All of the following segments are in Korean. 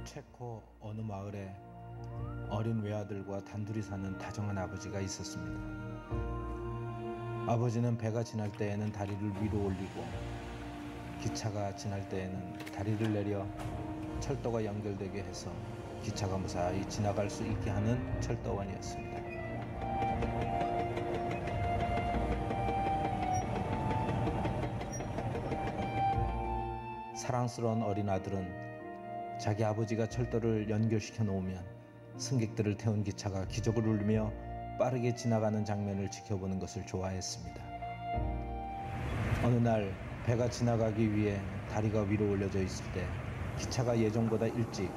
체코 어느 마을에 어린 외아들과 단둘이 사는 다정한 아버지가 있었습니다. 아버지는 배가 지날 때에는 다리를 위로 올리고 기차가 지날 때에는 다리를 내려 철도가 연결되게 해서 기차가 무사히 지나갈 수 있게 하는 철도원이었습니다. 사랑스러운 어린 아들은 자기 아버지가 철도를 연결시켜 놓으면 승객들을 태운 기차가 기적을 울리며 빠르게 지나가는 장면을 지켜보는 것을 좋아했습니다. 어느 날 배가 지나가기 위해 다리가 위로 올려져 있을 때 기차가 예정보다 일찍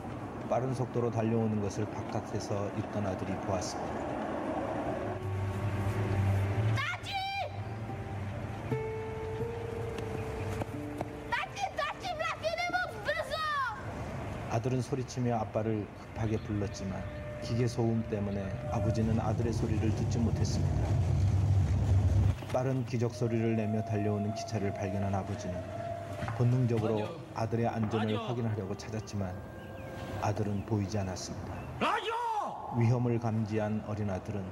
빠른 속도로 달려오는 것을 바깥에서 있던 아들이 보았습니다. 아들은 소리치며 아빠를 급하게 불렀지만 기계 소음 때문에 아버지는 아들의 소리를 듣지 못했습니다. 빠른 기적 소리를 내며 달려오는 기차를 발견한 아버지는 본능적으로 아들의 안전을 확인하려고 찾았지만 아들은 보이지 않았습니다. 위험을 감지한 어린 아들은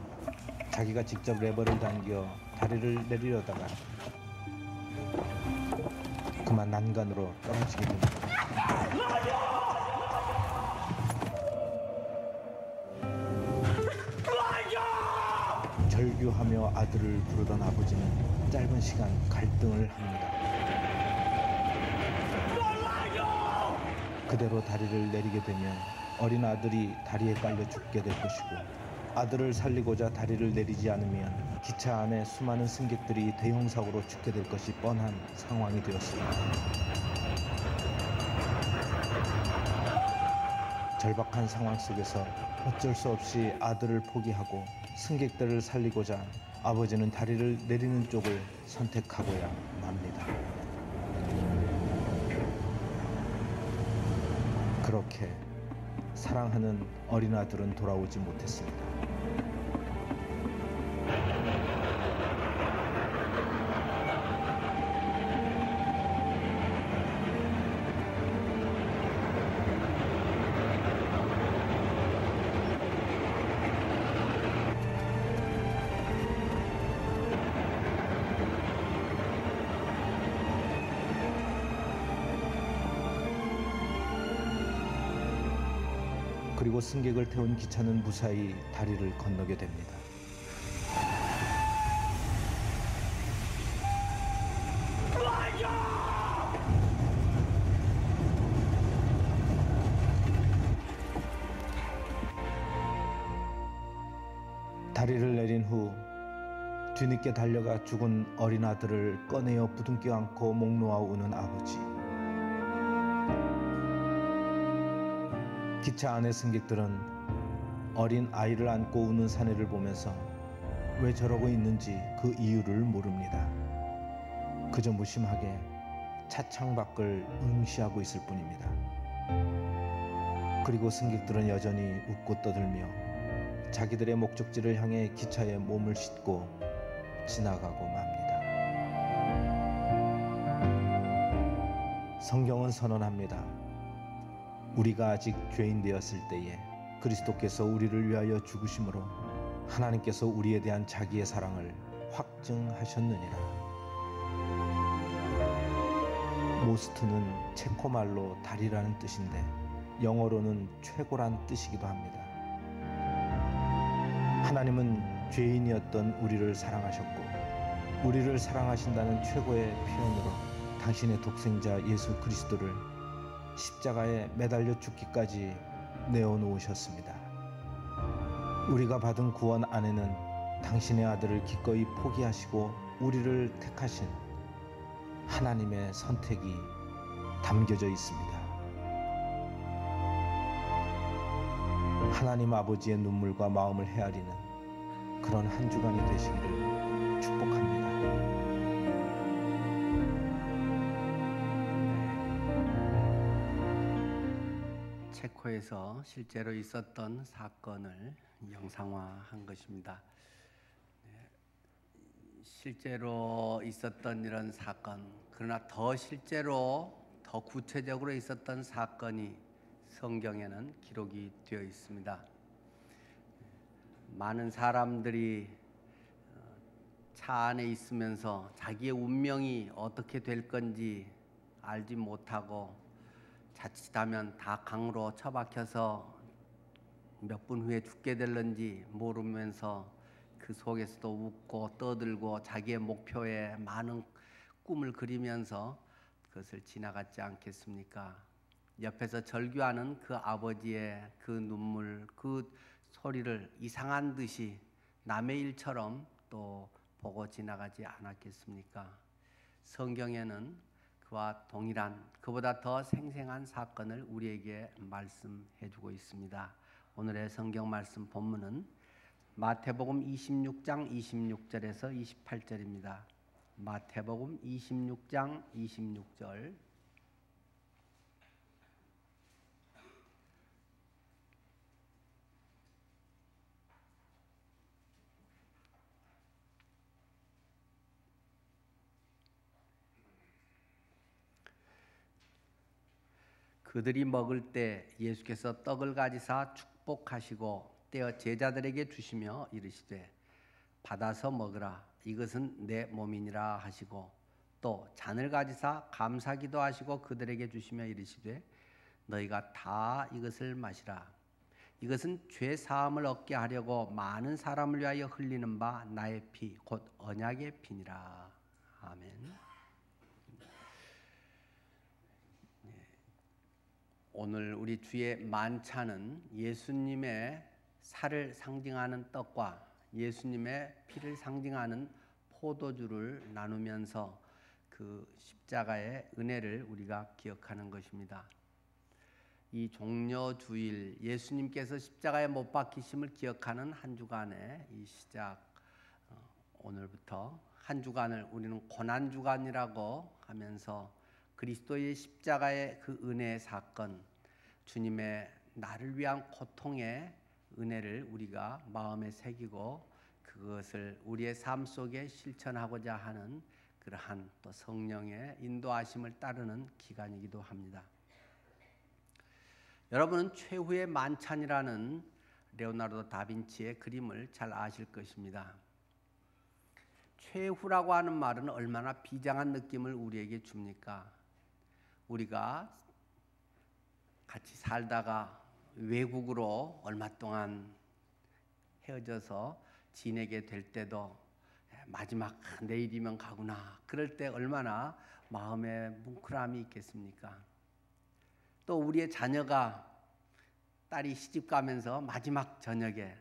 자기가 직접 레버를 당겨 다리를 내리려다가 그만 난간으로 떨어지게 됩니다. 절규하며 아들을 부르던 아버지는 짧은 시간 갈등을 합니다. 그대로 다리를 내리게 되면 어린 아들이 다리에 깔려 죽게 될 것이고, 아들을 살리고자 다리를 내리지 않으면 기차 안에 수많은 승객들이 대형사고로 죽게 될 것이 뻔한 상황이 되었습니다. 절박한 상황 속에서 어쩔 수 없이 아들을 포기하고 승객들을 살리고자 아버지는 다리를 내리는 쪽을 선택하고야 맙니다. 그렇게 사랑하는 어린 아들은 돌아오지 못했습니다. 그리고 승객을 태운 기차는 무사히 다리를 건너게 됩니다. 다리를 내린 후 뒤늦게 달려가 죽은 어린 아들을 꺼내어 부둥켜 안고 목 놓아 우는 아버지. 기차 안의 승객들은 어린 아이를 안고 우는 사내를 보면서 왜 저러고 있는지 그 이유를 모릅니다. 그저 무심하게 차창 밖을 응시하고 있을 뿐입니다. 그리고 승객들은 여전히 웃고 떠들며 자기들의 목적지를 향해 기차에 몸을 싣고 지나가고 맙니다. 성경은 선언합니다. 우리가 아직 죄인 되었을 때에 그리스도께서 우리를 위하여 죽으심으로 하나님께서 우리에 대한 자기의 사랑을 확증하셨느니라. 모스트는 체코말로 다리라는 뜻인데 영어로는 최고란 뜻이기도 합니다. 하나님은 죄인이었던 우리를 사랑하셨고, 우리를 사랑하신다는 최고의 표현으로 당신의 독생자 예수 그리스도를 십자가에 매달려 죽기까지 내어놓으셨습니다. 우리가 받은 구원 안에는 당신의 아들을 기꺼이 포기하시고 우리를 택하신 하나님의 선택이 담겨져 있습니다. 하나님 아버지의 눈물과 마음을 헤아리는 그런 한 주간이 되시기를 축복합니다. 체코에서 실제로 있었던 사건을 영상화한 것입니다. 실제로 있었던 이런 사건, 그러나 더 실제로 더 구체적으로 있었던 사건이 성경에는 기록이 되어 있습니다. 많은 사람들이 차 안에 있으면서 자기의 운명이 어떻게 될 건지 알지 못하고 자칫하면 다 강으로 처박혀서 몇 분 후에 죽게 될런지 모르면서 그 속에서도 웃고 떠들고 자기의 목표에 많은 꿈을 그리면서 그것을 지나갔지 않겠습니까? 옆에서 절규하는 그 아버지의 그 눈물, 그 소리를 이상한 듯이 남의 일처럼 또 보고 지나가지 않았겠습니까? 성경에는 그와 동일한, 그보다 더 생생한 사건을 우리에게 말씀해 주고 있습니다. 오늘의 성경 말씀 본문은 마태복음 26장 26절에서 28절입니다. 마태복음 26장 26절. 그들이 먹을 때 예수께서 떡을 가지사 축복하시고 떼어 제자들에게 주시며 이르시되 받아서 먹으라 이것은 내 몸이니라 하시고 또 잔을 가지사 감사기도 하시고 그들에게 주시며 이르시되 너희가 다 이것을 마시라 이것은 죄 사함을 얻게 하려고 많은 사람을 위하여 흘리는 바 나의 피 곧 언약의 피니라. 아멘. 오늘 우리 주의 만찬은 예수님의 살을 상징하는 떡과 예수님의 피를 상징하는 포도주를 나누면서 그 십자가의 은혜를 우리가 기억하는 것입니다. 이 종려주일 예수님께서 십자가에 못 박히심을 기억하는 한 주간의 이 시작, 오늘부터 한 주간을 우리는 고난주간이라고 하면서 그리스도의 십자가의 그 은혜의 사건, 주님의 나를 위한 고통의 은혜를 우리가 마음에 새기고 그것을 우리의 삶 속에 실천하고자 하는 그러한 또 성령의 인도하심을 따르는 기간이기도 합니다. 여러분은 최후의 만찬이라는 레오나르도 다빈치의 그림을 잘 아실 것입니다. 최후라고 하는 말은 얼마나 비장한 느낌을 우리에게 줍니까? 우리가 같이 살다가 외국으로 얼마 동안 헤어져서 지내게 될 때도 마지막 내일이면 가구나 그럴 때 얼마나 마음에 뭉클함이 있겠습니까? 또 우리의 자녀가 딸이 시집 가면서 마지막 저녁에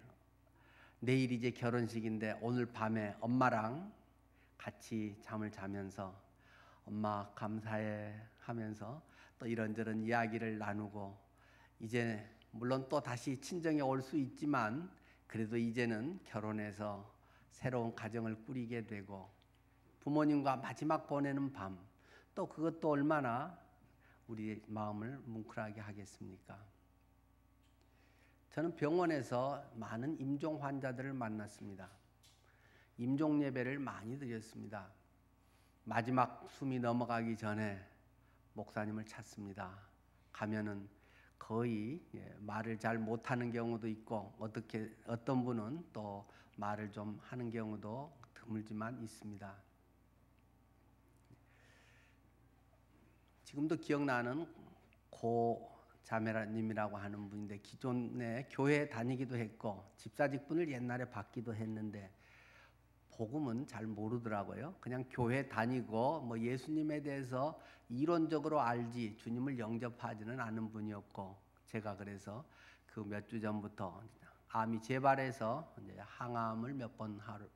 내일 이제 결혼식인데 오늘 밤에 엄마랑 같이 잠을 자면서 엄마 감사해 하면서 또 이런저런 이야기를 나누고 이제 물론 또 다시 친정에 올 수 있지만 그래도 이제는 결혼해서 새로운 가정을 꾸리게 되고 부모님과 마지막 보내는 밤 또 그것도 얼마나 우리의 마음을 뭉클하게 하겠습니까? 저는 병원에서 많은 임종 환자들을 만났습니다. 임종 예배를 많이 드렸습니다. 마지막 숨이 넘어가기 전에 목사님을 찾습니다. 가면은 거의 말을 잘 못하는 경우도 있고 어떤 분은 또 말을 좀 하는 경우도 드물지만 있습니다. 지금도 기억나는 고 자매님이라고 하는 분인데 기존에 교회 다니기도 했고 집사직분을 옛날에 받기도 했는데 복음은 잘 모르더라고요. 그냥 교회 다니고 뭐 예수님에 대해서 이론적으로 알지 주님을 영접하지는 않은 분이었고 제가 그래서 그 몇 주 전부터 암이 재발해서 이제 항암을 몇 번 할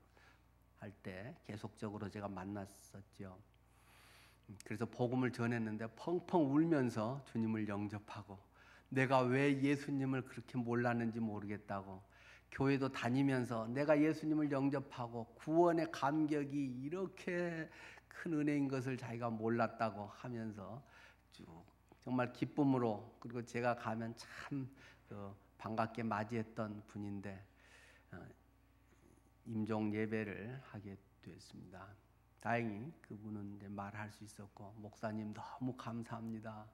때 계속적으로 제가 만났었죠. 그래서 복음을 전했는데 펑펑 울면서 주님을 영접하고 내가 왜 예수님을 그렇게 몰랐는지 모르겠다고 교회도 다니면서 내가 예수님을 영접하고 구원의 감격이 이렇게 큰 은혜인 것을 자기가 몰랐다고 하면서 쭉 정말 기쁨으로 그리고 제가 가면 참 반갑게 맞이했던 분인데 임종 예배를 하게 됐습니다. 다행히 그분은 이제 말할 수 있었고 목사님 너무 감사합니다.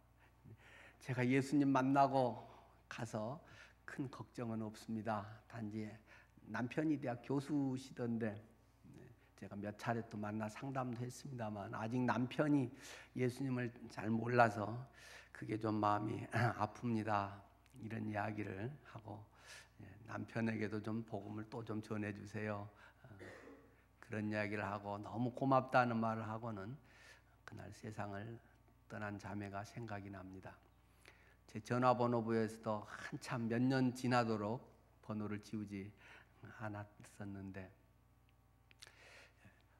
제가 예수님 만나고 가서 큰 걱정은 없습니다. 단지 남편이 대학 교수시던데 제가 몇 차례 또 만나 상담도 했습니다만 아직 남편이 예수님을 잘 몰라서 그게 좀 마음이 아픕니다. 이런 이야기를 하고 남편에게도 좀 복음을 또 좀 전해주세요. 그런 이야기를 하고 너무 고맙다는 말을 하고는 그날 세상을 떠난 자매가 생각이 납니다. 제 전화번호부에서도 한참 몇 년 지나도록 번호를 지우지 않았었는데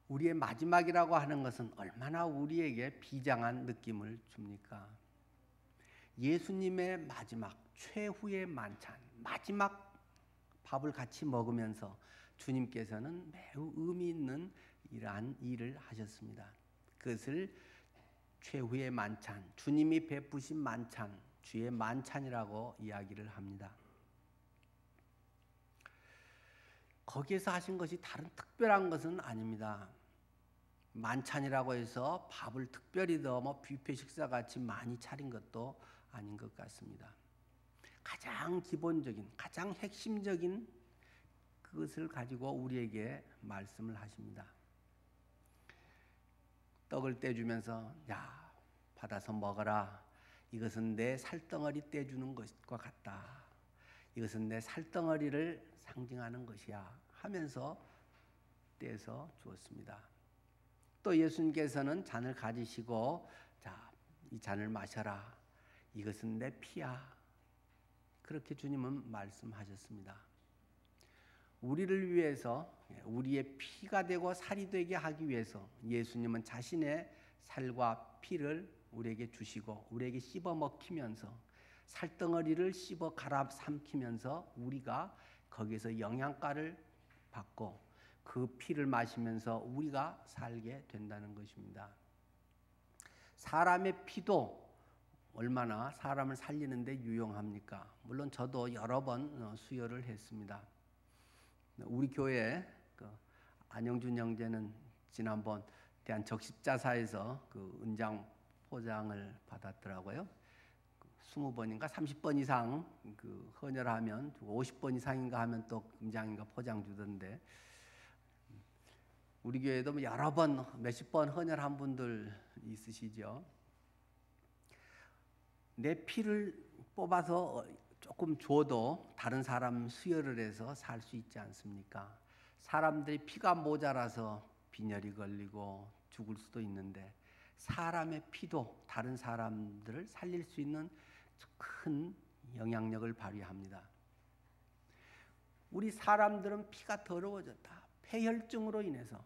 우리의 마지막이라고 하는 것은 얼마나 우리에게 비장한 느낌을 줍니까? 예수님의 마지막 최후의 만찬, 마지막 밥을 같이 먹으면서 주님께서는 매우 의미 있는 이러한 일을 하셨습니다. 그것을 최후의 만찬, 주님이 베푸신 만찬, 주의 만찬이라고 이야기를 합니다. 거기에서 하신 것이 다른 특별한 것은 아닙니다. 만찬이라고 해서 밥을 특별히 더 뷔페 식사 같이 많이 차린 것도 아닌 것 같습니다. 가장 기본적인, 가장 핵심적인 그것을 가지고 우리에게 말씀을 하십니다. 떡을 떼주면서 야, 받아서 먹어라. 이것은 내 살덩어리 떼주는 것과 같다. 이것은 내 살덩어리를 상징하는 것이야 하면서 떼서 주었습니다. 또 예수님께서는 잔을 가지시고 자, 이 잔을 마셔라. 이것은 내 피야. 그렇게 주님은 말씀하셨습니다. 우리를 위해서 우리의 피가 되고 살이 되게 하기 위해서 예수님은 자신의 살과 피를 우리에게 주시고 우리에게 씹어 먹히면서 살덩어리를 씹어 갈아 삼키면서 우리가 거기에서 영양가를 받고 그 피를 마시면서 우리가 살게 된다는 것입니다. 사람의 피도 얼마나 사람을 살리는데 유용합니까? 물론 저도 여러 번 수혈을 했습니다. 우리 교회 안영준 형제는 지난번 대한적십자사에서 그 은장 포장을 받았더라고요. 20번인가 30번 이상 그 헌혈하면 50번 이상인가 하면 또 은장인가 포장 주던데 우리 교회도 여러 번 몇십 번 헌혈한 분들 있으시죠. 내 피를 뽑아서 조금 줘도 다른 사람 수혈을 해서 살 수 있지 않습니까? 사람들이 피가 모자라서 빈혈이 걸리고 죽을 수도 있는데 사람의 피도 다른 사람들을 살릴 수 있는 큰 영향력을 발휘합니다. 우리 사람들은 피가 더러워졌다. 폐혈증으로 인해서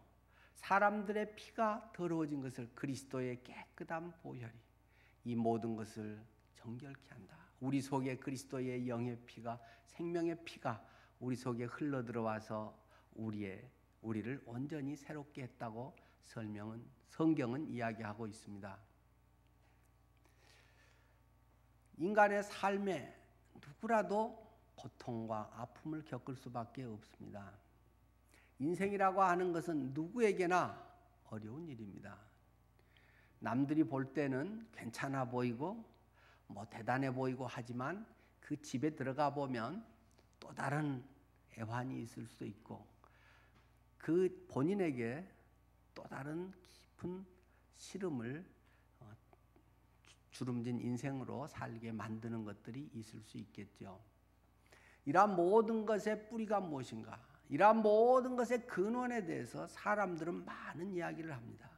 사람들의 피가 더러워진 것을 그리스도의 깨끗한 보혈이 이 모든 것을 정결케 한다. 우리 속에 그리스도의 영의 피가 생명의 피가 우리 속에 흘러 들어와서 우리를 온전히 새롭게 했다고 성경은 이야기하고 있습니다. 인간의 삶에 누구라도 고통과 아픔을 겪을 수밖에 없습니다. 인생이라고 하는 것은 누구에게나 어려운 일입니다. 남들이 볼 때는 괜찮아 보이고 대단해 보이고 하지만 그 집에 들어가 보면 또 다른 애환이 있을 수도 있고 그 본인에게 또 다른 깊은 시름을 주름진 인생으로 살게 만드는 것들이 있을 수 있겠죠. 이러한 모든 것의 뿌리가 무엇인가? 이러한 모든 것의 근원에 대해서 사람들은 많은 이야기를 합니다.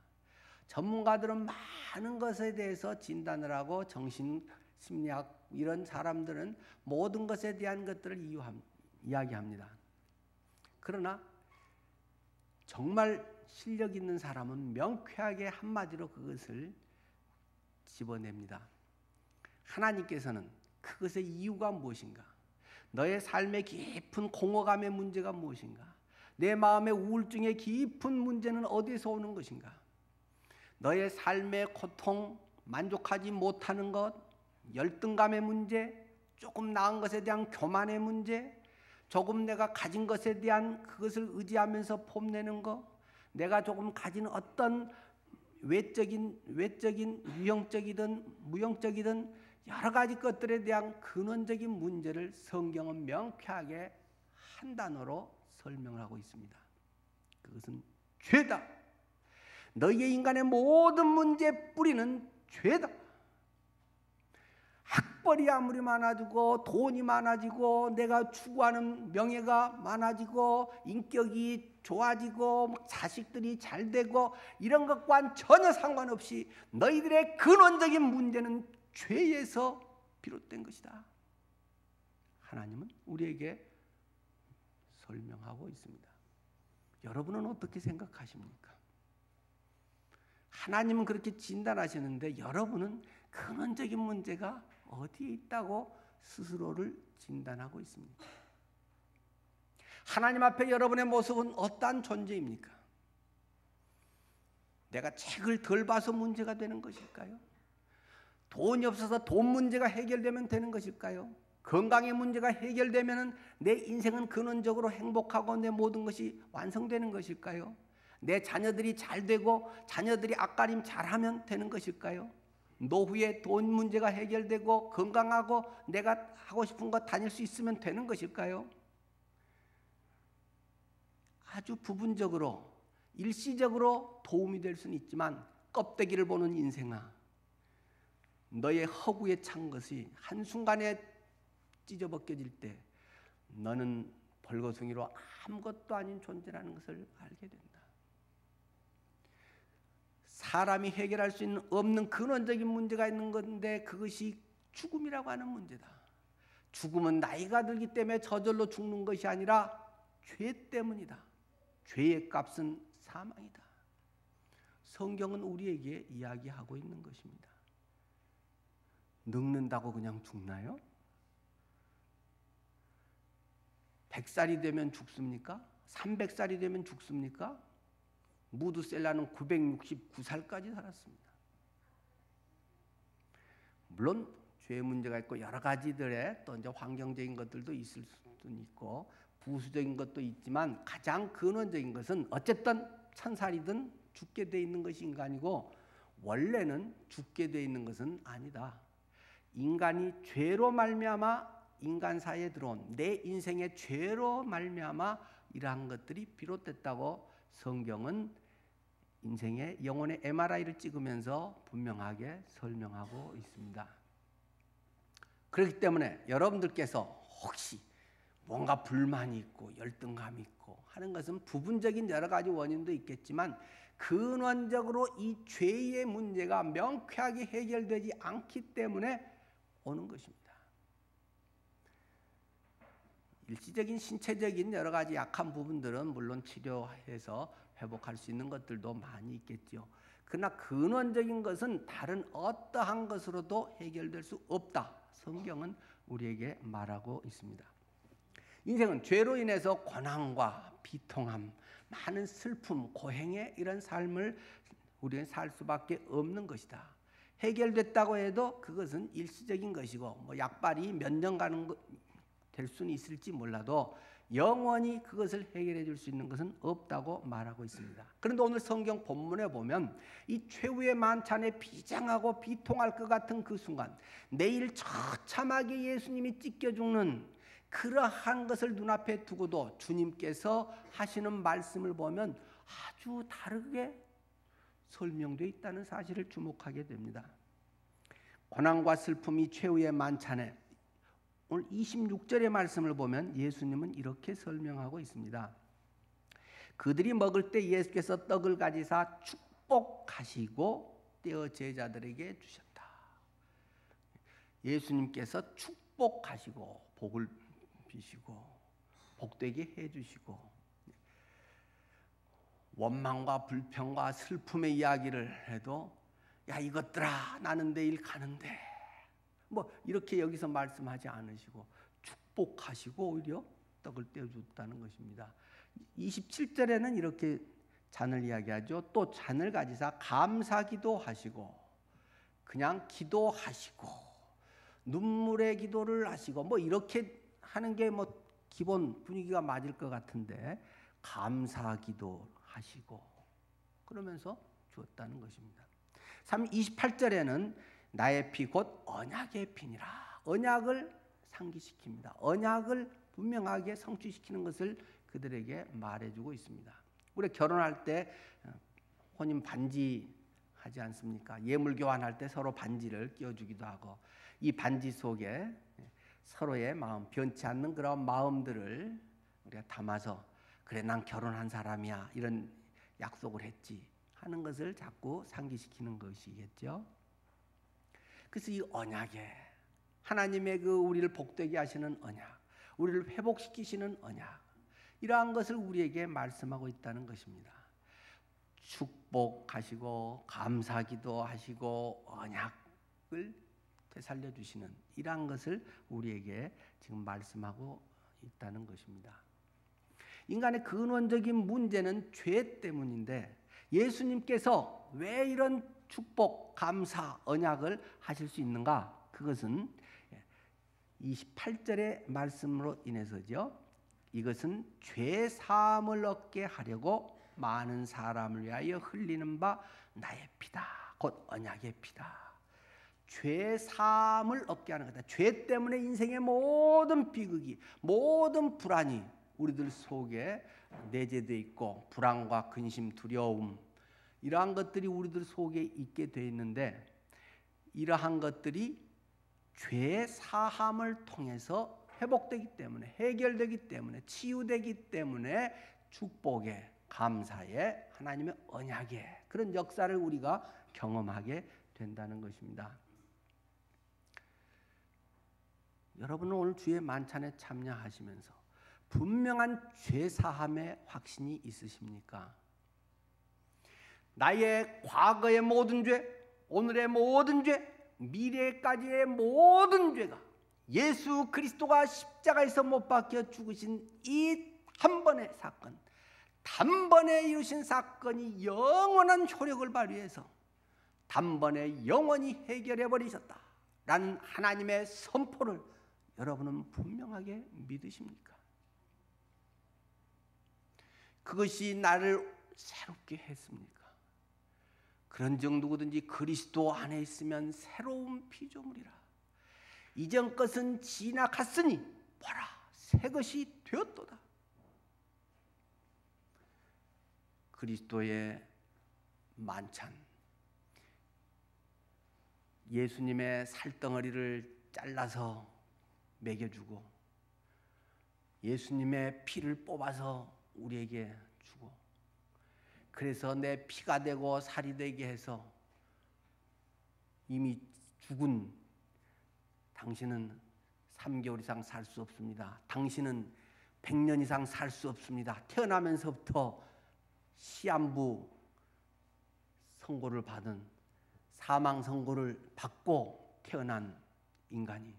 전문가들은 많은 것에 대해서 진단을 하고 정신심리학 이런 사람들은 모든 것에 대한 것들을 이야기합니다. 그러나 정말 실력 있는 사람은 명쾌하게 한마디로 그것을 집어냅니다. 하나님께서는 그것의 이유가 무엇인가? 너의 삶의 깊은 공허감의 문제가 무엇인가? 내 마음의 우울증의 깊은 문제는 어디에서 오는 것인가? 너의 삶의 고통, 만족하지 못하는 것, 열등감의 문제, 조금 나은 것에 대한 교만의 문제, 조금 내가 가진 것에 대한 그것을 의지하면서 폼내는 것, 내가 조금 가진 어떤 외적인 유형적이든 무형적이든 여러 가지 것들에 대한 근원적인 문제를 성경은 명쾌하게 한 단어로 설명을 하고 있습니다. 그것은 죄다. 너희의 인간의 모든 문제의 뿌리는 죄다. 학벌이 아무리 많아지고 돈이 많아지고 내가 추구하는 명예가 많아지고 인격이 좋아지고 자식들이 잘 되고 이런 것과는 전혀 상관없이 너희들의 근원적인 문제는 죄에서 비롯된 것이다. 하나님은 우리에게 설명하고 있습니다. 여러분은 어떻게 생각하십니까? 하나님은 그렇게 진단하시는데 여러분은 근원적인 문제가 어디에 있다고 스스로를 진단하고 있습니까? 하나님 앞에 여러분의 모습은 어떠한 존재입니까? 내가 책을 덜 봐서 문제가 되는 것일까요? 돈이 없어서 돈 문제가 해결되면 되는 것일까요? 건강의 문제가 해결되면 내 인생은 근원적으로 행복하고 내 모든 것이 완성되는 것일까요? 내 자녀들이 잘 되고 자녀들이 앞가림 잘하면 되는 것일까요? 노후에 돈 문제가 해결되고 건강하고 내가 하고 싶은 거 다닐 수 있으면 되는 것일까요? 아주 부분적으로 일시적으로 도움이 될 수는 있지만 껍데기를 보는 인생아, 너의 허구에 찬 것이 한순간에 찢어벗겨질 때 너는 벌거숭이로 아무것도 아닌 존재라는 것을 알게 된다. 사람이 해결할 수 없는 근원적인 문제가 있는 건데 그것이 죽음이라고 하는 문제다. 죽음은 나이가 들기 때문에 저절로 죽는 것이 아니라 죄 때문이다. 죄의 값은 사망이다. 성경은 우리에게 이야기하고 있는 것입니다. 늙는다고 그냥 죽나요? 100살이 되면 죽습니까? 300살이 되면 죽습니까? 무드셀라는 969살까지 살았습니다. 물론 죄 문제가 있고 여러 가지들의 또 이제 환경적인 것들도 있을 수도 있고 부수적인 것도 있지만 가장 근원적인 것은 어쨌든 1000살이든 죽게 돼 있는 것이 인간이고 원래는 죽게 돼 있는 것은 아니다. 인간이 죄로 말미암아 인간사에 들어온 내 인생의 죄로 말미암아 이러한 것들이 비롯됐다고 성경은 인생의 영혼의 MRI를 찍으면서 분명하게 설명하고 있습니다. 그렇기 때문에 여러분들께서 혹시 뭔가 불만이 있고 열등감이 있고 하는 것은 부분적인 여러 가지 원인도 있겠지만 근원적으로 이 죄의 문제가 명쾌하게 해결되지 않기 때문에 오는 것입니다. 일시적인 신체적인 여러 가지 약한 부분들은 물론 치료해서 회복할 수 있는 것들도 많이 있겠죠. 그러나 근원적인 것은 다른 어떠한 것으로도 해결될 수 없다. 성경은 우리에게 말하고 있습니다. 인생은 죄로 인해서 고난과 비통함, 많은 슬픔, 고행의 이런 삶을 우리는 살 수밖에 없는 것이다. 해결됐다고 해도 그것은 일시적인 것이고 뭐 약발이 몇 년간 될 수는 있을지 몰라도 영원히 그것을 해결해 줄 수 있는 것은 없다고 말하고 있습니다. 그런데 오늘 성경 본문에 보면 이 최후의 만찬에 비장하고 비통할 것 같은 그 순간 내일 처참하게 예수님이 찢겨 죽는 그러한 것을 눈앞에 두고도 주님께서 하시는 말씀을 보면 아주 다르게 설명되어 있다는 사실을 주목하게 됩니다. 고난과 슬픔이 최후의 만찬에 오늘 26절의 말씀을 보면 예수님은 이렇게 설명하고 있습니다. 그들이 먹을 때 예수께서 떡을 가지사 축복하시고 떼어 제자들에게 주셨다. 예수님께서 축복하시고 복을 비시고 복되게 해주시고 원망과 불평과 슬픔의 이야기를 해도 야 이것들아 나는 내일 가는데 뭐 이렇게 여기서 말씀하지 않으시고 축복하시고 오히려 떡을 떼어줬다는 것입니다. 27절에는 이렇게 잔을 이야기하죠. 또 잔을 가지사 감사기도 하시고 그냥 기도하시고 눈물의 기도를 하시고 뭐 이렇게 하는 게 뭐 기본 분위기가 맞을 것 같은데 감사기도 하시고 그러면서 주었다는 것입니다. 28절에는 나의 피 곧 언약의 피니라. 언약을 상기시킵니다. 언약을 분명하게 성취시키는 것을 그들에게 말해주고 있습니다. 우리 결혼할 때 혼인 반지 하지 않습니까? 예물 교환할 때 서로 반지를 끼워주기도 하고, 이 반지 속에 서로의 마음, 변치 않는 그런 마음들을 우리가 담아서 그래 난 결혼한 사람이야 이런 약속을 했지 하는 것을 자꾸 상기시키는 것이겠죠. 그래서 이 언약에 하나님의 그 우리를 복되게 하시는 언약, 우리를 회복시키시는 언약, 이러한 것을 우리에게 말씀하고 있다는 것입니다. 축복하시고 감사기도 하시고 언약을 되살려 주시는 이러한 것을 우리에게 지금 말씀하고 있다는 것입니다. 인간의 근원적인 문제는 죄 때문인데 예수님께서 왜 이런 축복, 감사, 언약을 하실 수 있는가? 그것은 28절의 말씀으로 인해서죠. 이것은 죄 사함을 얻게 하려고 많은 사람을 위하여 흘리는 바 나의 피다. 곧 언약의 피다. 죄 사함을 얻게 하는 거다. 죄 때문에 인생의 모든 비극이, 모든 불안이 우리들 속에 내재되어 있고, 불안과 근심, 두려움, 이러한 것들이 우리들 속에 있게 되어 있는데, 이러한 것들이 죄 사함을 통해서 회복되기 때문에, 해결되기 때문에, 치유되기 때문에 축복의, 감사의, 하나님의 언약의 그런 역사를 우리가 경험하게 된다는 것입니다. 여러분은 오늘 주의 만찬에 참여하시면서 분명한 죄 사함의 확신이 있으십니까? 나의 과거의 모든 죄, 오늘의 모든 죄, 미래까지의 모든 죄가 예수 그리스도가 십자가에서 못 박혀 죽으신 이 한 번의 사건, 단번에 이루신 사건이 영원한 효력을 발휘해서 단번에 영원히 해결해 버리셨다라는 하나님의 선포를 여러분은 분명하게 믿으십니까? 그것이 나를 새롭게 했습니까? 그런즉 누구든지 그리스도 안에 있으면 새로운 피조물이라. 이전 것은 지나갔으니 보라 새 것이 되었도다. 그리스도의 만찬, 예수님의 살덩어리를 잘라서 먹여주고 예수님의 피를 뽑아서 우리에게 주고, 그래서 내 피가 되고 살이 되게 해서 이미 죽은 당신은 3개월 이상 살 수 없습니다. 당신은 100년 이상 살 수 없습니다. 태어나면서부터 시한부 선고를 받은, 사망 선고를 받고 태어난 인간이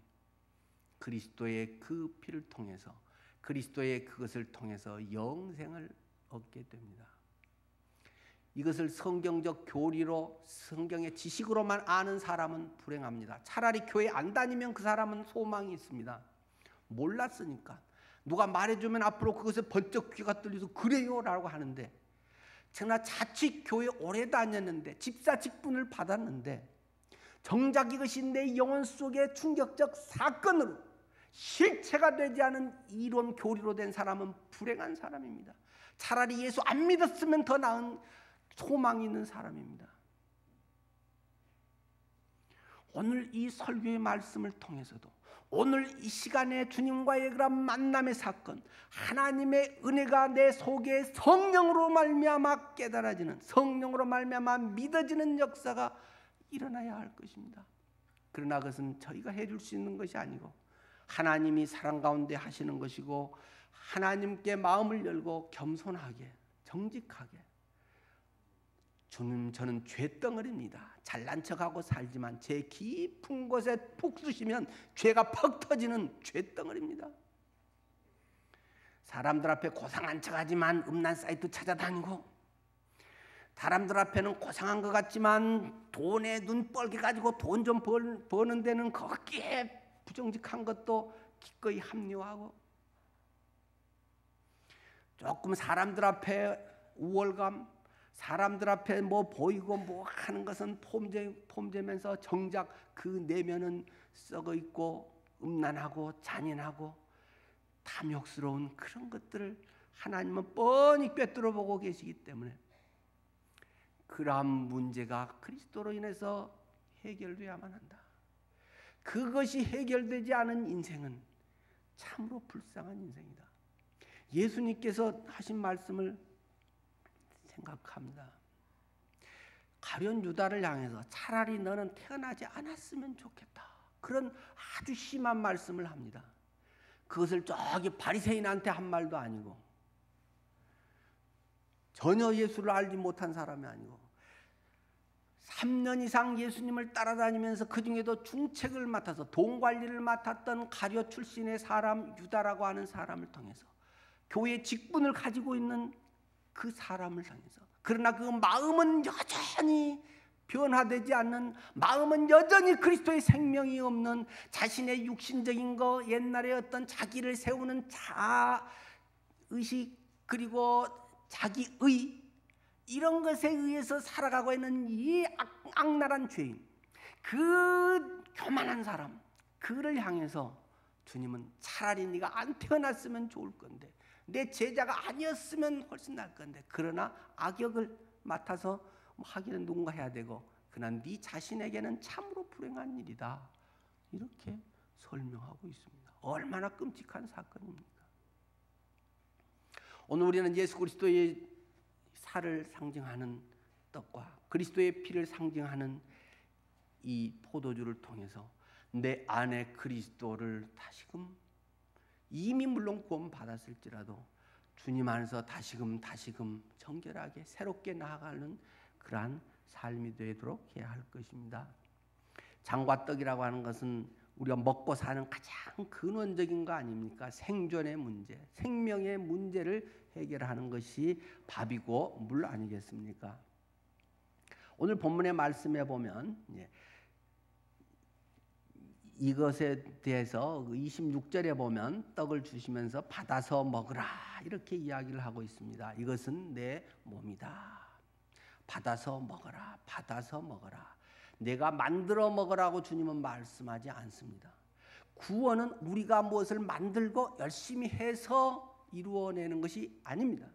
그리스도의 그 피를 통해서, 그리스도의 그것을 통해서 영생을 얻게 됩니다. 이것을 성경적 교리로, 성경의 지식으로만 아는 사람은 불행합니다. 차라리 교회 안 다니면 그 사람은 소망이 있습니다. 몰랐으니까 누가 말해주면 앞으로 그것에 번쩍 귀가 뚫려서 그래요 라고 하는데, 제가 자칫 교회 오래 다녔는데, 집사 직분을 받았는데 정작 이것이 내 영혼 속에 충격적 사건으로 실체가 되지 않은 이론 교리로 된 사람은 불행한 사람입니다. 차라리 예수 안 믿었으면 더 나은 소망이 있는 사람입니다. 오늘 이 설교의 말씀을 통해서도, 오늘 이 시간에 주님과의 그런 만남의 사건, 하나님의 은혜가 내 속에 성령으로 말미암아 깨달아지는, 성령으로 말미암아 믿어지는 역사가 일어나야 할 것입니다. 그러나 그것은 저희가 해줄 수 있는 것이 아니고 하나님이 사랑 가운데 하시는 것이고, 하나님께 마음을 열고 겸손하게, 정직하게, 주님 저는 죄덩어리입니다. 잘난 척하고 살지만 제 깊은 곳에 푹 쑤시면 죄가 퍽 터지는 죄덩어리입니다. 사람들 앞에 고상한 척하지만 음란 사이트 찾아다니고, 사람들 앞에는 고상한 것 같지만 돈에 눈 뻘게 가지고 돈 좀 버는 데는 거기에 부정직한 것도 기꺼이 합리화하고, 조금 사람들 앞에 우월감, 사람들 앞에 뭐 보이고 뭐 하는 것은 폼재면서 정작 그 내면은 썩어 있고 음란하고 잔인하고 탐욕스러운 그런 것들을 하나님은 뻔히 꿰뚫어 보고 계시기 때문에 그러한 문제가 그리스도로 인해서 해결되어야만 한다. 그것이 해결되지 않은 인생은 참으로 불쌍한 인생이다. 예수님께서 하신 말씀을 생각합니다. 가룟 유다를 향해서 차라리 너는 태어나지 않았으면 좋겠다. 그런 아주 심한 말씀을 합니다. 그것을 저기 바리새인한테 한 말도 아니고 전혀 예수를 알지 못한 사람이 아니고 3년 이상 예수님을 따라다니면서 그 중에도 중책을 맡아서 돈 관리를 맡았던 가룟 출신의 사람 유다라고 하는 사람을 통해서 교회 직분을 가지고 있는 그 사람을 통해서 그러나 그 마음은 여전히 변화되지 않는 마음은 여전히 그리스도의 생명이 없는 자신의 육신적인 거 옛날에 어떤 자기를 세우는 자의식 그리고 자기의 이런 것에 의해서 살아가고 있는 이 악랄한 죄인 그 교만한 사람 그를 향해서 주님은 차라리 네가 안 태어났으면 좋을 건데 내 제자가 아니었으면 훨씬 나을 건데 그러나 악역을 맡아서 하기는 누군가 해야 되고 그러나 네 자신에게는 참으로 불행한 일이다 이렇게 설명하고 있습니다. 얼마나 끔찍한 사건입니까? 오늘 우리는 예수 그리스도의 살을 상징하는 떡과 그리스도의 피를 상징하는 이 포도주를 통해서 내 안에 그리스도를 다시금 이미 물론 구원 받았을지라도 주님 안에서 다시금 정결하게 새롭게 나아가는 그러한 삶이 되도록 해야 할 것입니다. 장과 떡이라고 하는 것은 우리가 먹고 사는 가장 근원적인 거 아닙니까? 생존의 문제, 생명의 문제를 해결하는 것이 밥이고 물 아니겠습니까? 오늘 본문의 말씀에 보면 이것에 대해서 26절에 보면 떡을 주시면서 받아서 먹으라 이렇게 이야기를 하고 있습니다. 이것은 내 몸이다. 받아서 먹어라. 받아서 먹어라. 내가 만들어 먹으라고 주님은 말씀하지 않습니다. 구원은 우리가 무엇을 만들고 열심히 해서 이루어내는 것이 아닙니다.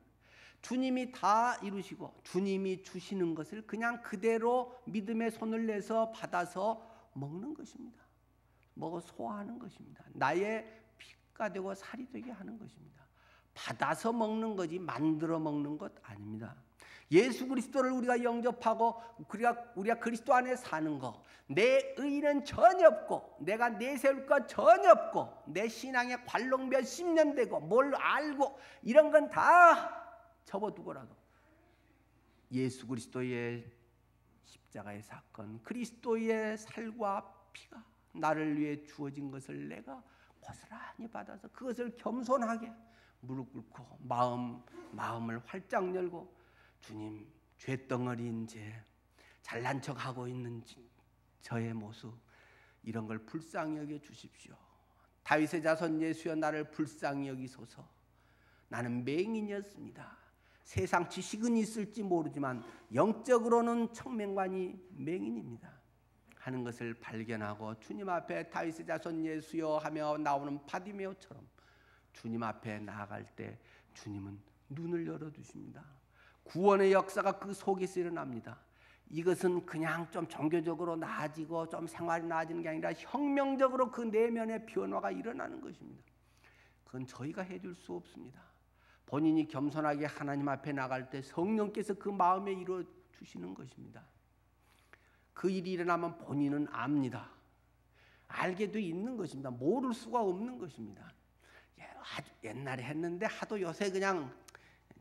주님이 다 이루시고 주님이 주시는 것을 그냥 그대로 믿음의 손을 내서 받아서 먹는 것입니다. 먹어 소화하는 것입니다. 나의 피가 되고 살이 되게 하는 것입니다. 받아서 먹는 거지 만들어 먹는 것 아닙니다. 예수 그리스도를 우리가 영접하고 우리가 그리스도 안에 사는 거, 내 의는 전혀 없고 내가 내세울 것 전혀 없고 내 신앙의 관록 몇십 년 되고 뭘 알고 이런 건 다 접어두고라도 예수 그리스도의 십자가의 사건, 그리스도의 살과 피가 나를 위해 주어진 것을 내가 고스란히 받아서 그것을 겸손하게 무릎 꿇고 마음을 활짝 열고 주님 죄덩어리인 죄 잘난 척하고 있는 저의 모습 이런 걸 불쌍히 여겨 주십시오. 다윗의 자손 예수여 나를 불쌍히 여기소서. 나는 맹인이었습니다. 세상 지식은 있을지 모르지만 영적으로는 청맹관이 맹인입니다 하는 것을 발견하고 주님 앞에 다윗의 자손 예수여 하며 나오는 바디메오처럼 주님 앞에 나아갈 때 주님은 눈을 열어주십니다. 구원의 역사가 그 속에서 일어납니다. 이것은 그냥 좀 종교적으로 나아지고 좀 생활이 나아지는 게 아니라 혁명적으로 그 내면의 변화가 일어나는 것입니다. 그건 저희가 해줄 수 없습니다. 본인이 겸손하게 하나님 앞에 나갈 때 성령께서 그 마음에 이루어 주시는 것입니다. 그 일이 일어나면 본인은 압니다. 알게 돼 있는 것입니다. 모를 수가 없는 것입니다. 아주 옛날에 했는데 하도 요새 그냥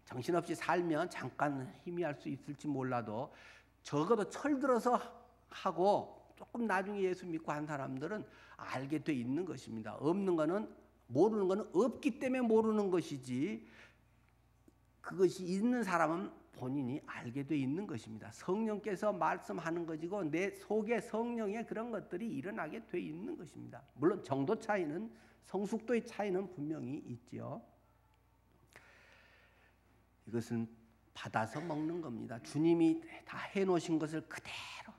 정신없이 살면 잠깐 희미할 수 있을지 몰라도 적어도 철들어서 하고 조금 나중에 예수 믿고 한 사람들은 알게 돼 있는 것입니다. 없는 거는 모르는 거는 없기 때문에 모르는 것이지 그것이 있는 사람은 본인이 알게 돼 있는 것입니다. 성령께서 말씀하는 것이고 내 속에 성령의 그런 것들이 일어나게 돼 있는 것입니다. 물론 정도 차이는 성숙도의 차이는 분명히 있지요. 이것은 받아서 먹는 겁니다. 주님이 다 해놓으신 것을 그대로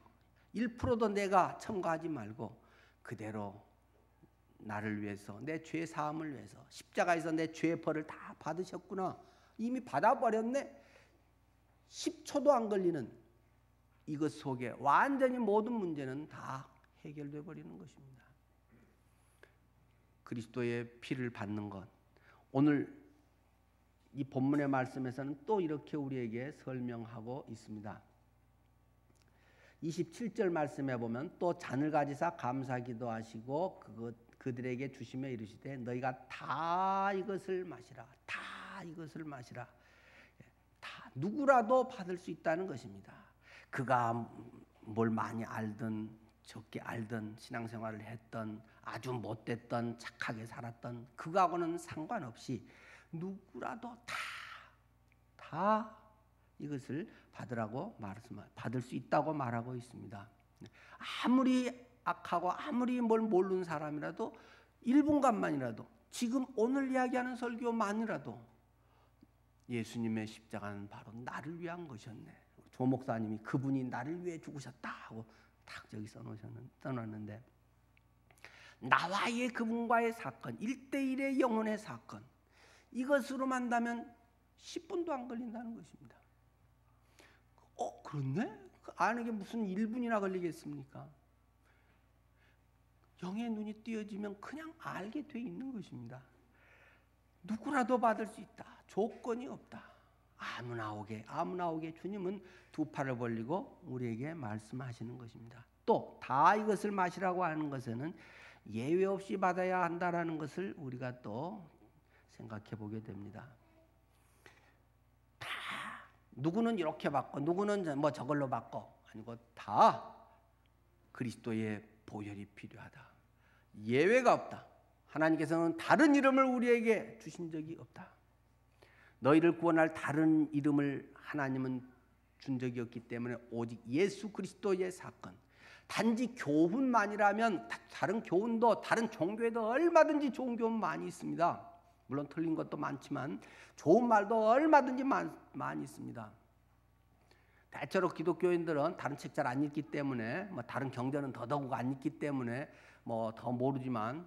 1%도 내가 첨가하지 말고 그대로 나를 위해서, 내 죄 사함을 위해서 십자가에서 내 죄의 벌을 다 받으셨구나. 이미 받아버렸네. 10초도 안 걸리는 이것 속에 완전히 모든 문제는 다 해결돼 버리는 것입니다. 그리스도의 피를 받는 것, 오늘 이 본문의 말씀에서는 또 이렇게 우리에게 설명하고 있습니다. 27절 말씀에 보면 또 잔을 가지사 감사기도 하시고 그들에게 주시며 이르시되 너희가 다 이것을 마시라. 다 이것을 마시라. 다 누구라도 받을 수 있다는 것입니다. 그가 뭘 많이 알든 적게 알든 신앙생활을 했던 아주 못됐던 착하게 살았던 그거하고는 상관없이 누구라도 다 이것을 받을 수 있다고 말하고 있습니다. 아무리 악하고 아무리 뭘 모르는 사람이라도 1분간만이라도 지금 오늘 이야기하는 설교만이라도 예수님의 십자가는 바로 나를 위한 것이었네. 조 목사님이 그분이 나를 위해 죽으셨다 하고 딱 저기 써놓았는데 나와의 그분과의 사건, 1대1의 영혼의 사건, 이것으로만 한다면 10분도 안 걸린다는 것입니다. 그렇네? 아는 게 무슨 1분이나 걸리겠습니까? 영의 눈이 띄어지면 그냥 알게 돼 있는 것입니다. 누구라도 받을 수 있다. 조건이 없다. 아무나 오게 주님은 두 팔을 벌리고 우리에게 말씀하시는 것입니다. 또 다 이것을 마시라고 하는 것에는 예외 없이 받아야 한다라는 것을 우리가 또 생각해 보게 됩니다. 다 누구는 이렇게 받고 누구는 뭐 저걸로 받고 아니고 다 그리스도의 보혈이 필요하다. 예외가 없다. 하나님께서는 다른 이름을 우리에게 주신 적이 없다. 너희를 구원할 다른 이름을 하나님은 준 적이 없기 때문에 오직 예수 그리스도의 사건, 단지 교훈만이라면 다른 교훈도 다른 종교에도 얼마든지 좋은 교훈 많이 있습니다. 물론 틀린 것도 많지만 좋은 말도 얼마든지 많이 있습니다. 대체로 기독교인들은 다른 책 잘 안 읽기 때문에 다른 경전은 더더욱 안 읽기 때문에 더 모르지만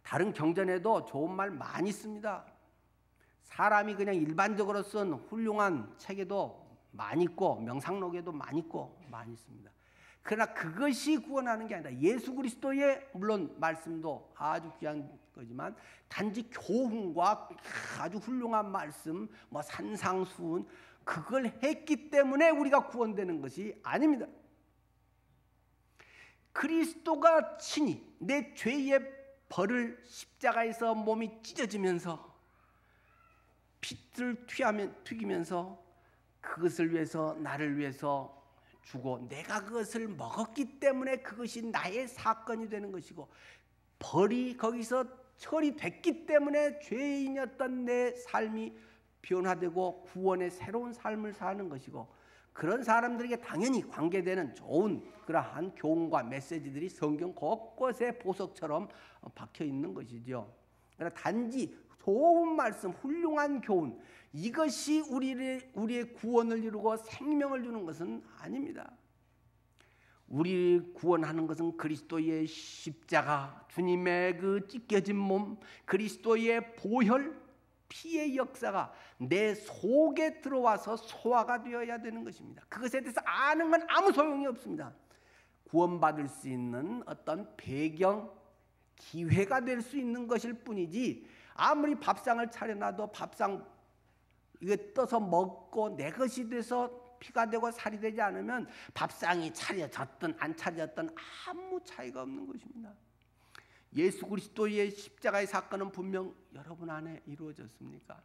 다른 경전에도 좋은 말 많이 있습니다. 사람이 그냥 일반적으로 쓴 훌륭한 책에도 많이 있고 명상록에도 많이 있고 많이 있습니다. 그러나 그것이 구원하는 게 아니라 예수 그리스도의 물론 말씀도 아주 귀한 거지만 단지 교훈과 아주 훌륭한 말씀, 산상수훈 그걸 했기 때문에 우리가 구원되는 것이 아닙니다. 그리스도가 친히 내 죄의 벌을 십자가에서 몸이 찢어지면서 피를 튀기면서 그것을 위해서 나를 위해서 주고 내가 그것을 먹었기 때문에 그것이 나의 사건이 되는 것이고 벌이 거기서 처리됐기 때문에 죄인이었던 내 삶이 변화되고 구원의 새로운 삶을 사는 것이고 그런 사람들에게 당연히 관계되는 좋은 그러한 교훈과 메시지들이 성경 곳곳에 보석처럼 박혀 있는 것이죠. 그러나 단지 좋은 말씀, 훌륭한 교훈 이것이 우리의 구원을 이루고 생명을 주는 것은 아닙니다. 우리 구원하는 것은 그리스도의 십자가, 주님의 그 찢겨진 몸, 그리스도의 보혈, 피의 역사가 내 속에 들어와서 소화가 되어야 되는 것입니다. 그것에 대해서 아는 건 아무 소용이 없습니다. 구원받을 수 있는 어떤 배경, 기회가 될 수 있는 것일 뿐이지 아무리 밥상을 차려놔도 밥상 이거 떠서 먹고 내 것이 돼서 피가 되고 살이 되지 않으면 밥상이 차려졌든 안 차려졌든 아무 차이가 없는 것입니다. 예수 그리스도의 십자가의 사건은 분명 여러분 안에 이루어졌습니까?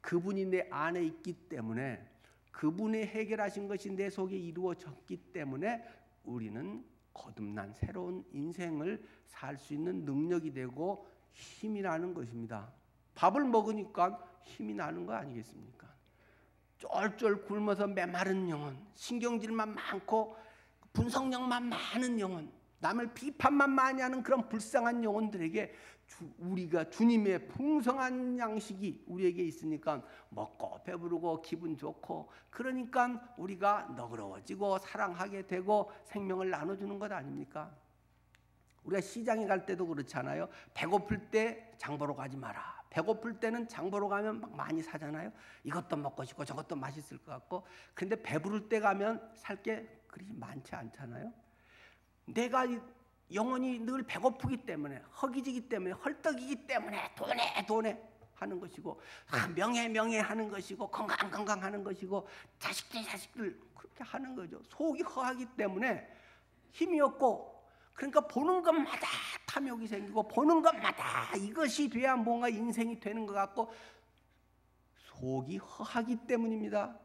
그분이 내 안에 있기 때문에 그분이 해결하신 것이 내 속에 이루어졌기 때문에 우리는 거듭난 새로운 인생을 살 수 있는 능력이 되고 힘이 나는 것입니다. 밥을 먹으니까 힘이 나는 거 아니겠습니까? 쫄쫄 굶어서 메마른 영혼, 신경질만 많고 분석력만 많은 영혼, 남을 비판만 많이 하는 그런 불쌍한 영혼들에게 우리가 주님의 풍성한 양식이 우리에게 있으니까 먹고 배부르고 기분 좋고, 그러니까 우리가 너그러워지고 사랑하게 되고 생명을 나눠주는 것 아닙니까? 우리가 시장에 갈 때도 그렇잖아요. 배고플 때 장 보러 가지 마라. 배고플 때는 장 보러 가면 막 많이 사잖아요. 이것도 먹고 싶고 저것도 맛있을 것 같고. 그런데 배부를 때 가면 살 게 그리 많지 않잖아요. 내가 영혼이 늘 배고프기 때문에, 허기지기 때문에, 헐떡이기 때문에 돈에 하는 것이고, 명예 하는 것이고, 건강 하는 것이고, 자식들 그렇게 하는 거죠. 속이 허하기 때문에 힘이 없고, 그러니까 보는 것마다 탐욕이 생기고, 보는 것마다 이것이 돼야 뭔가 인생이 되는 것 같고, 속이 허하기 때문입니다.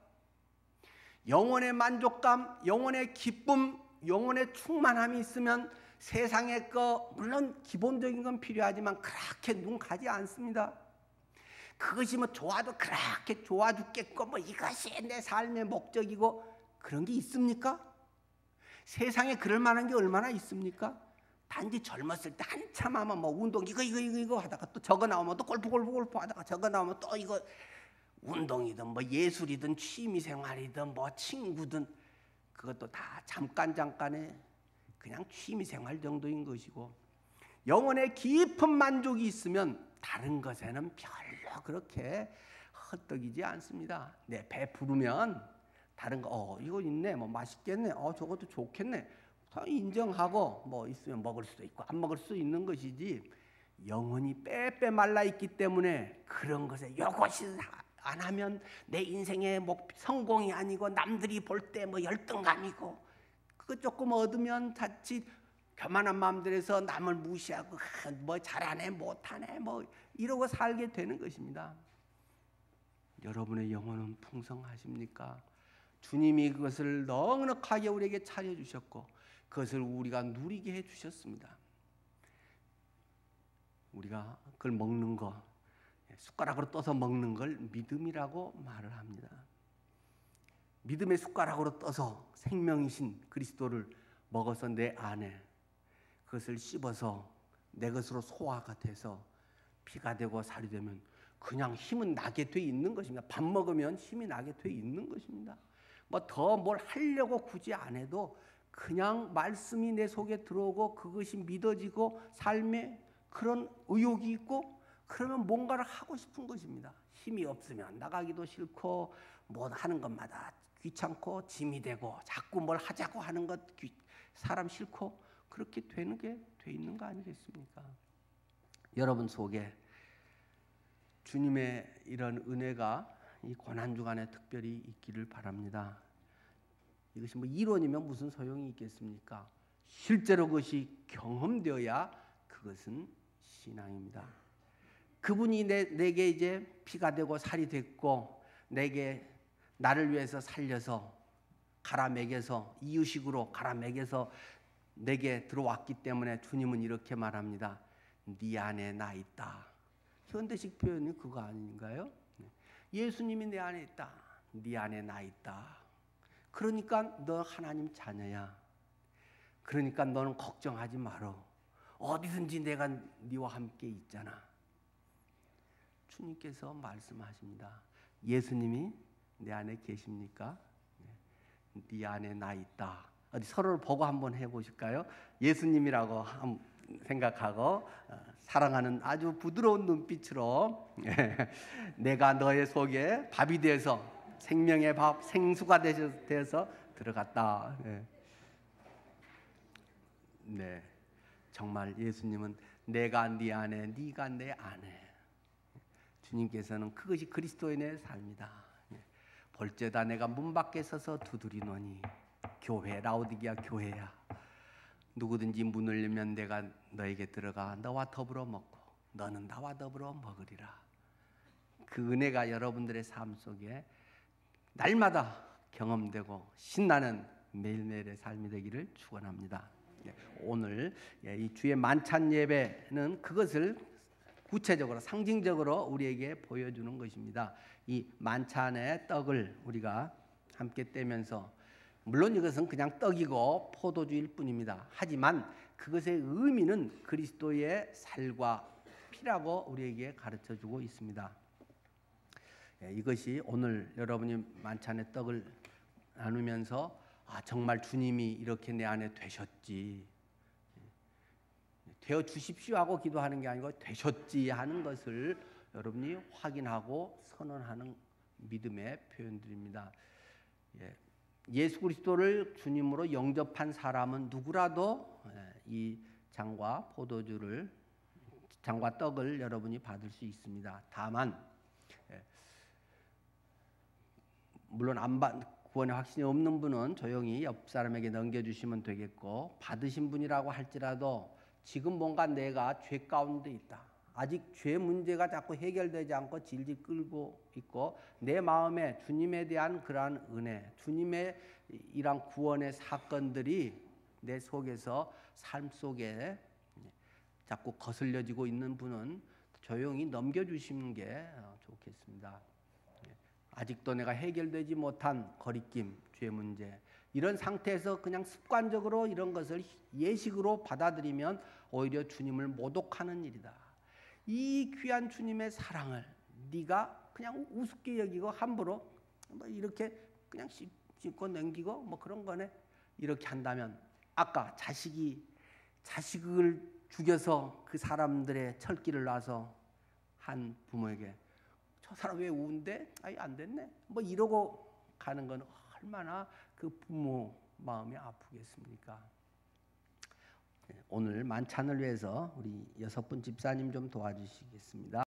영혼의 만족감, 영혼의 기쁨, 영혼의 충만함이 있으면 세상의 거 물론 기본적인 건 필요하지만 그렇게 눈 가지 않습니다. 그것이 뭐 좋아도 그렇게 좋아 죽겠고 뭐 이것이 내 삶의 목적이고 그런 게 있습니까? 세상에 그럴 만한 게 얼마나 있습니까? 단지 젊었을 때 한참 하면 뭐 운동 이거 하다가 또 저거 나오면 또 골프 하다가 저거 나오면 또 이거 운동이든 뭐 예술이든 취미생활이든 뭐 친구든 그것도 다 잠깐의 그냥 취미생활 정도인 것이고, 영혼의 깊은 만족이 있으면 다른 것에는 별로 그렇게 헛떡이지 않습니다. 내 배 부르면 다른 거 이거 있네, 뭐 맛있겠네, 저것도 좋겠네, 다 인정하고 뭐 있으면 먹을 수도 있고 안 먹을 수도 있는 것이지, 영혼이 빼빼 말라 있기 때문에 그런 것에 이것이 안 하면 내 인생의 성공이 아니고 남들이 볼 때 뭐 열등감이고, 그거 조금 얻으면 자칫 교만한 마음들에서 남을 무시하고 뭐 잘하네 못하네 뭐 이러고 살게 되는 것입니다. 여러분의 영혼은 풍성하십니까? 주님이 그것을 넉넉하게 우리에게 차려주셨고 그것을 우리가 누리게 해주셨습니다. 우리가 그걸 먹는 거, 숟가락으로 떠서 먹는 걸 믿음이라고 말을 합니다. 믿음의 숟가락으로 떠서 생명이신 그리스도를 먹어서 내 안에 그것을 씹어서 내 것으로 소화가 돼서 피가 되고 살이 되면 그냥 힘은 나게 돼 있는 것입니다. 밥 먹으면 힘이 나게 돼 있는 것입니다. 뭐 더 뭘 하려고 굳이 안 해도 그냥 말씀이 내 속에 들어오고 그것이 믿어지고 삶에 그런 의욕이 있고 그러면 뭔가를 하고 싶은 것입니다. 힘이 없으면 나가기도 싫고 뭐 하는 것마다 귀찮고 짐이 되고 자꾸 뭘 하자고 하는 것 사람 싫고 그렇게 되는 게 돼 있는 거 아니겠습니까? 여러분 속에 주님의 이런 은혜가 이 고난 주간에 특별히 있기를 바랍니다. 이것이 뭐 이론이면 무슨 소용이 있겠습니까? 실제로 그것이 경험되어야 그것은 신앙입니다. 그분이 내게 이제 피가 되고 살이 됐고 내게 나를 위해서 살려서 갈아 먹여서 이유식으로 갈아 먹여서 내게 들어왔기 때문에 주님은 이렇게 말합니다. 네 안에 나 있다. 현대식 표현이 그거 아닌가요? 예수님이 내 안에 있다. 네 안에 나 있다. 그러니까 너 하나님 자녀야. 그러니까 너는 걱정하지 말어. 어디든지 내가 네와 함께 있잖아. 주님께서 말씀하십니다. 예수님이 내 안에 계십니까? 네 안에 나 있다. 어디 서로를 보고 한번 해보실까요? 예수님이라고 생각하고 사랑하는 아주 부드러운 눈빛으로 내가 너의 속에 밥이 되어서 생명의 밥, 생수가 되어서 들어갔다. 네, 정말 예수님은 내가 네 안에, 네가 내 안에. 주님께서는 그것이 그리스도인의 삶이다. 볼죄다 내가 문 밖에 서서 두드리노니 교회, 라오디게아 교회야. 누구든지 문을 열면 내가 너에게 들어가 너와 더불어 먹고 너는 나와 더불어 먹으리라. 그 은혜가 여러분들의 삶 속에 날마다 경험되고 신나는 매일매일의 삶이 되기를 축원합니다. 오늘 이 주의 만찬 예배는 그것을 구체적으로 상징적으로 우리에게 보여주는 것입니다. 이 만찬의 떡을 우리가 함께 떼면서 물론 이것은 그냥 떡이고 포도주일 뿐입니다. 하지만 그것의 의미는 그리스도의 살과 피라고 우리에게 가르쳐주고 있습니다. 이것이 오늘 여러분이 만찬의 떡을 나누면서 정말 주님이 이렇게 내 안에 되셨지, 되어 주십시오 하고 기도하는 게 아니고 되셨지 하는 것을 여러분이 확인하고 선언하는 믿음의 표현들입니다. 예수 그리스도를 주님으로 영접한 사람은 누구라도 이 장과 떡을 여러분이 받을 수 있습니다. 다만 물론 구원의 확신이 없는 분은 조용히 옆 사람에게 넘겨주시면 되겠고, 받으신 분이라고 할지라도 지금 뭔가 내가 죄 가운데 있다, 아직 죄 문제가 자꾸 해결되지 않고 질질 끌고 있고, 내 마음에 주님에 대한 그러한 은혜, 주님의 이러한 구원의 사건들이 내 속에서 삶 속에 자꾸 거슬려지고 있는 분은 조용히 넘겨주시는 게 좋겠습니다. 아직도 내가 해결되지 못한 거리낌, 죄 문제, 이런 상태에서 그냥 습관적으로 이런 것을 예식으로 받아들이면 오히려 주님을 모독하는 일이다. 이 귀한 주님의 사랑을 네가 그냥 우습게 여기고 함부로 이렇게 그냥 씹고 넘기고 그런 거네, 이렇게 한다면 아까 자식을 죽여서 그 사람들의 철기를 놔서 한 부모에게 저 사람 왜 우는데? 아이 안 됐네, 이러고 가는 건 얼마나 그 부모 마음이 아프겠습니까? 오늘 만찬을 위해서 우리 6분 집사님 좀 도와주시겠습니다.